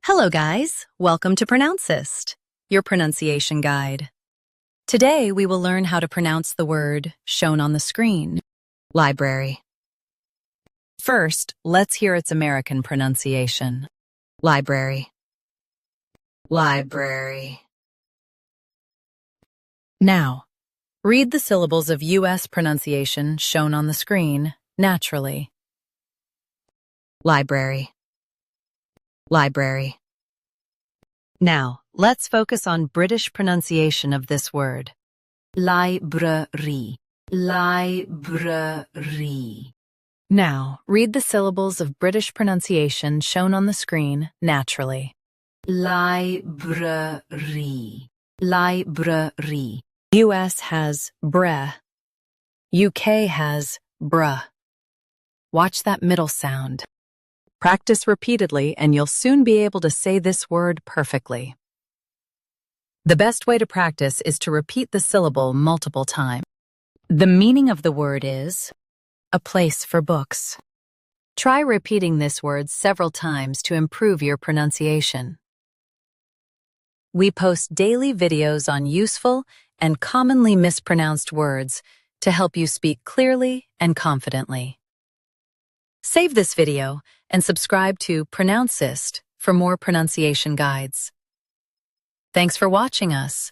Hello guys, welcome to Pronouncist, your pronunciation guide. Today we will learn how to pronounce the word shown on the screen, library. First, let's hear its American pronunciation. Library. Library. Now, read the syllables of U.S. pronunciation shown on the screen naturally. Library. Library. Now, let's focus on British pronunciation of this word. Library. Library. Now, read the syllables of British pronunciation shown on the screen naturally. Library. Library. US has bre. UK has bruh. Watch that middle sound. Practice repeatedly and you'll soon be able to say this word perfectly. The best way to practice is to repeat the syllable multiple times. The meaning of the word is a place for books. Try repeating this word several times to improve your pronunciation. We post daily videos on useful and commonly mispronounced words to help you speak clearly and confidently. Save this video and subscribe to Pronouncist for more pronunciation guides. Thanks for watching us.